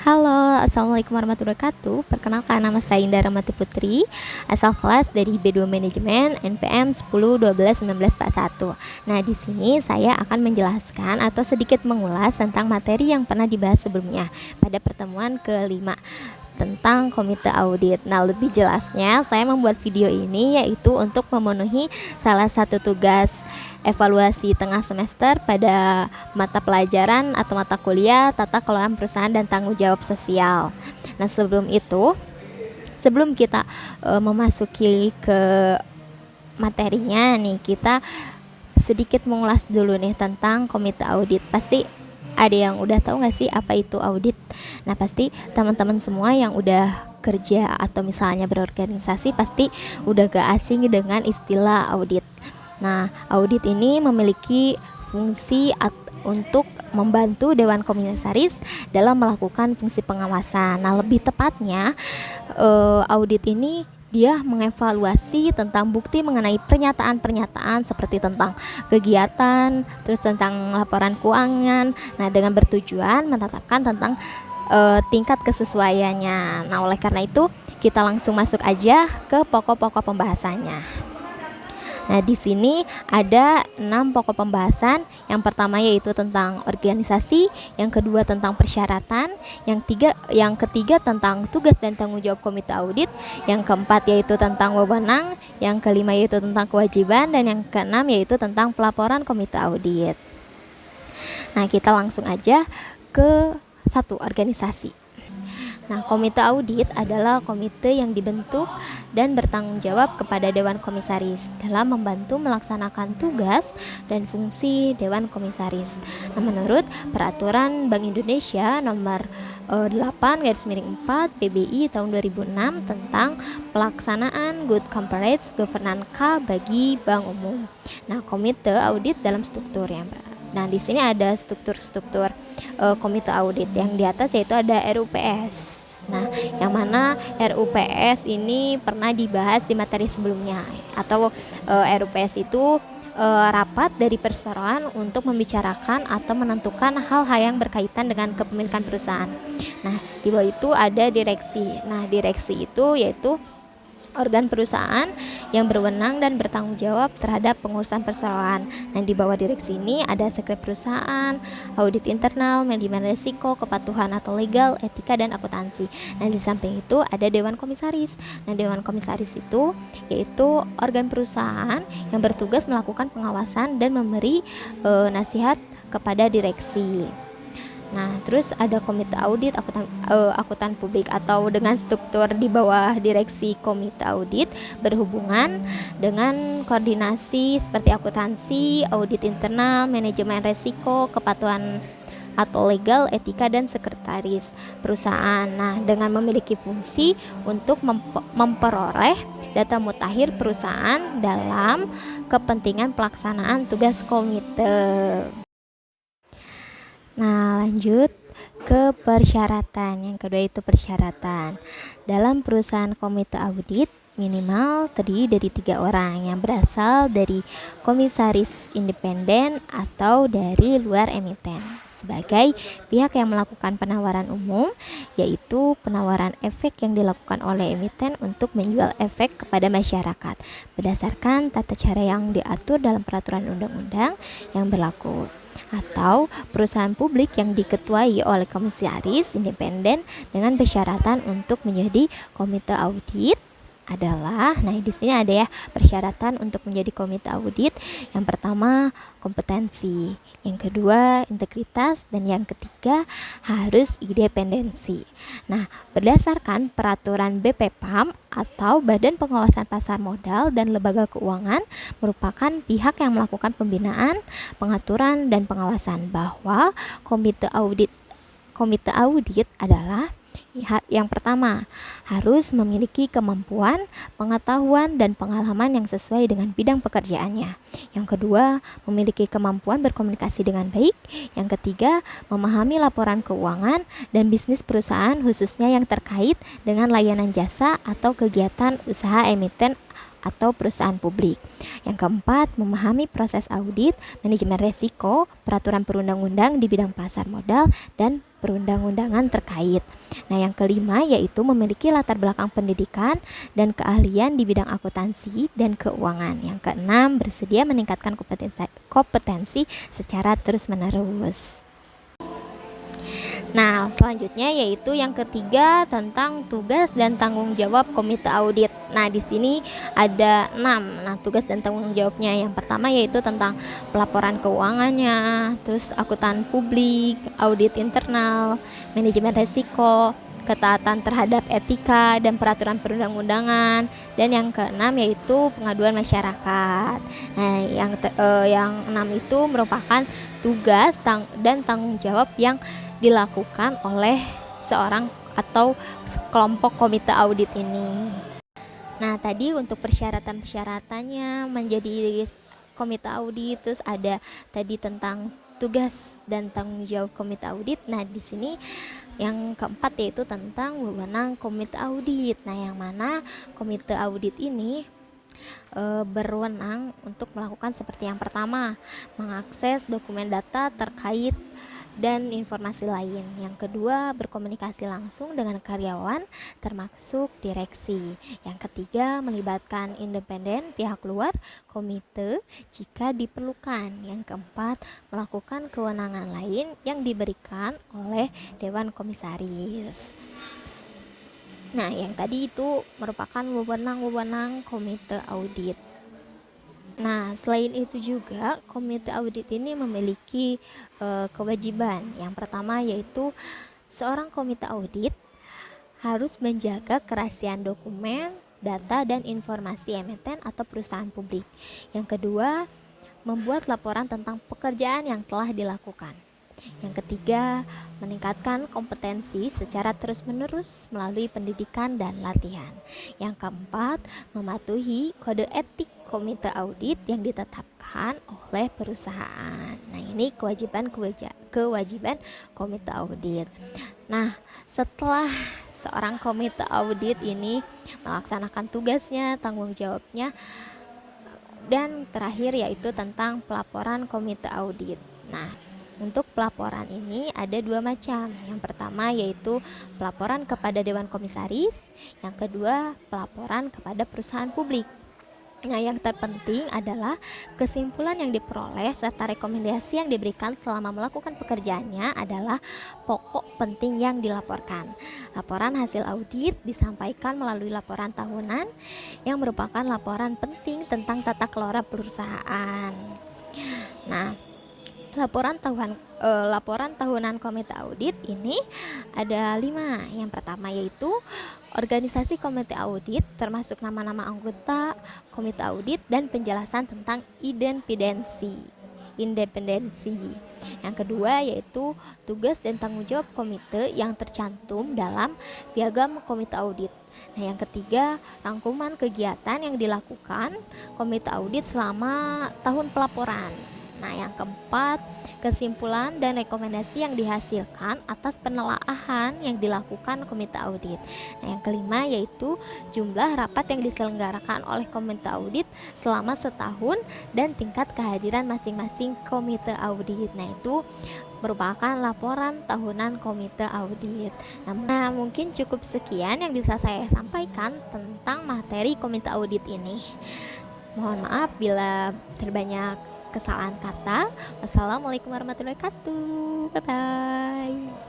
Halo, Assalamualaikum warahmatullahi wabarakatuh. Perkenalkan, nama saya Indah Rahmati Putri, asal kelas dari B2 Manajemen NPM 10 12 19 41. Nah, di sini saya akan menjelaskan atau sedikit mengulas tentang materi yang pernah dibahas sebelumnya pada pertemuan kelima tentang komite audit. Nah, lebih jelasnya saya membuat video ini yaitu untuk memenuhi salah satu tugas evaluasi tengah semester pada mata pelajaran atau mata kuliah tata kelola perusahaan dan tanggung jawab sosial. Nah, sebelum kita memasuki ke materinya nih, kita sedikit mengulas dulu nih tentang komite audit. Pasti ada yang udah tahu nggak sih apa itu audit? Nah, pasti teman-teman semua yang udah kerja atau misalnya berorganisasi pasti udah gak asing dengan istilah audit. Nah, audit ini memiliki fungsi untuk membantu Dewan Komisaris dalam melakukan fungsi pengawasan. Nah, lebih tepatnya audit ini dia mengevaluasi tentang bukti mengenai pernyataan-pernyataan seperti tentang kegiatan, terus tentang laporan keuangan. Nah, dengan bertujuan menetapkan tentang tingkat kesesuaiannya. Nah, oleh karena itu kita langsung masuk aja ke pokok-pokok pembahasannya. Nah, di sini ada 6 pokok pembahasan. Yang pertama yaitu tentang organisasi, yang kedua tentang persyaratan, yang ketiga tentang tugas dan tanggung jawab komite audit, yang keempat yaitu tentang wewenang, yang kelima yaitu tentang kewajiban, dan yang keenam yaitu tentang pelaporan komite audit. Nah, kita langsung aja ke satu, organisasi. Nah, komite audit adalah komite yang dibentuk dan bertanggung jawab kepada Dewan Komisaris dalam membantu melaksanakan tugas dan fungsi Dewan Komisaris. Nah, menurut Peraturan Bank Indonesia nomor 8/4 PBI tahun 2006 tentang pelaksanaan Good Corporate Governance K bagi Bank Umum. Nah, komite audit dalam struktur ya, Mbak. Nah, di sini ada struktur komite audit. Yang di atas yaitu ada RUPS. Nah, yang mana RUPS ini pernah dibahas di materi sebelumnya, atau RUPS itu rapat dari perseroan untuk membicarakan atau menentukan hal-hal yang berkaitan dengan kepemilikan perusahaan. Nah, di bawah itu ada direksi. Nah, direksi itu yaitu organ perusahaan yang berwenang dan bertanggung jawab terhadap pengurusan perseroan. Nah, di bawah direksi ini ada sekretariat perusahaan, audit internal, manajemen risiko, kepatuhan atau legal, etika, dan akuntansi. Nah, di samping itu ada Dewan Komisaris. Nah, Dewan Komisaris itu yaitu organ perusahaan yang bertugas melakukan pengawasan dan memberi nasihat kepada direksi. Nah, terus ada komite audit akuntan publik, atau dengan struktur di bawah direksi komite audit berhubungan dengan koordinasi seperti akuntansi, audit internal, manajemen resiko, kepatuhan atau legal, etika, dan sekretaris perusahaan. Nah, dengan memiliki fungsi untuk memperoleh data mutakhir perusahaan dalam kepentingan pelaksanaan tugas komite. Nah, lanjut ke persyaratan. Yang kedua itu persyaratan. Dalam perusahaan komite audit minimal terdiri dari 3 orang yang berasal dari komisaris independen atau dari luar emiten sebagai pihak yang melakukan penawaran umum, yaitu penawaran efek yang dilakukan oleh emiten untuk menjual efek kepada masyarakat berdasarkan tata cara yang diatur dalam peraturan undang-undang yang berlaku, atau perusahaan publik yang diketuai oleh komisaris independen dengan persyaratan untuk menjadi komite audit adalah, nah di sini ada ya persyaratan untuk menjadi komite audit. Yang pertama kompetensi, yang kedua integritas, dan yang ketiga harus independensi. Nah, berdasarkan peraturan BPPAM atau Badan Pengawasan Pasar Modal dan Lembaga Keuangan merupakan pihak yang melakukan pembinaan, pengaturan, dan pengawasan bahwa komite audit adalah yang pertama, harus memiliki kemampuan, pengetahuan, dan pengalaman yang sesuai dengan bidang pekerjaannya. Yang kedua, memiliki kemampuan berkomunikasi dengan baik. Yang ketiga, memahami laporan keuangan dan bisnis perusahaan khususnya yang terkait dengan layanan jasa atau kegiatan usaha emiten atau perusahaan publik. Yang keempat, memahami proses audit, manajemen resiko, peraturan perundang-undang di bidang pasar modal, dan perundang-undangan terkait. Nah, yang kelima yaitu memiliki latar belakang pendidikan dan keahlian di bidang akuntansi dan keuangan. Yang keenam, bersedia meningkatkan kompetensi secara terus-menerus. Nah, selanjutnya yaitu yang ketiga tentang tugas dan tanggung jawab komite audit. Nah, di sini ada 6. Nah, tugas dan tanggung jawabnya yang pertama yaitu tentang pelaporan keuangannya, terus akuntan publik, audit internal, manajemen risiko, ketaatan terhadap etika dan peraturan perundang-undangan, dan yang keenam yaitu pengaduan masyarakat. Nah, yang 6 itu merupakan tugas dan tanggung jawab yang dilakukan oleh seorang atau kelompok komite audit ini. Nah, tadi untuk persyaratan-persyaratannya menjadi komite audit, terus ada tadi tentang tugas dan tanggung jawab komite audit. Nah, di sini yang keempat yaitu tentang wewenang komite audit. Nah, yang mana komite audit ini berwenang untuk melakukan seperti yang pertama, mengakses dokumen data terkait dan informasi lain. Yang kedua, berkomunikasi langsung dengan karyawan termasuk direksi. Yang ketiga, melibatkan independen pihak luar komite jika diperlukan. Yang keempat, melakukan kewenangan lain yang diberikan oleh Dewan Komisaris. Nah, yang tadi itu merupakan wewenang-wewenang komite audit. Nah, selain itu juga komite audit ini memiliki kewajiban. Yang pertama yaitu seorang komite audit harus menjaga kerahasiaan dokumen, data, dan informasi emiten atau perusahaan publik. Yang kedua, membuat laporan tentang pekerjaan yang telah dilakukan. Yang ketiga, meningkatkan kompetensi secara terus-menerus melalui pendidikan dan latihan. Yang keempat, mematuhi kode etik komite audit yang ditetapkan oleh perusahaan. Nah, ini kewajiban komite audit. Nah, setelah seorang komite audit ini melaksanakan tugasnya, tanggung jawabnya, dan terakhir yaitu tentang pelaporan komite audit. Nah, untuk pelaporan ini ada 2 macam. Yang pertama yaitu pelaporan kepada Dewan Komisaris, yang kedua pelaporan kepada perusahaan publik. Nah, yang terpenting adalah kesimpulan yang diperoleh serta rekomendasi yang diberikan selama melakukan pekerjaannya adalah pokok penting yang dilaporkan. Laporan hasil audit disampaikan melalui laporan tahunan yang merupakan laporan penting tentang tata kelola perusahaan. Nah, laporan tahunan komite audit ini ada 5. Yang pertama yaitu organisasi komite audit termasuk nama-nama anggota komite audit dan penjelasan tentang independensi. Yang kedua yaitu tugas dan tanggung jawab komite yang tercantum dalam piagam komite audit. Nah, yang ketiga, rangkuman kegiatan yang dilakukan komite audit selama tahun pelaporan. Nah, yang keempat, kesimpulan dan rekomendasi yang dihasilkan atas penelaahan yang dilakukan komite audit. Nah, yang kelima yaitu jumlah rapat yang diselenggarakan oleh komite audit selama setahun dan tingkat kehadiran masing-masing komite audit. Nah, itu merupakan laporan tahunan komite audit. Nah, mungkin cukup sekian yang bisa saya sampaikan tentang materi komite audit ini. Mohon maaf bila terbanyak kesalahan kata. Wassalamualaikum warahmatullahi wabarakatuh. Bye bye.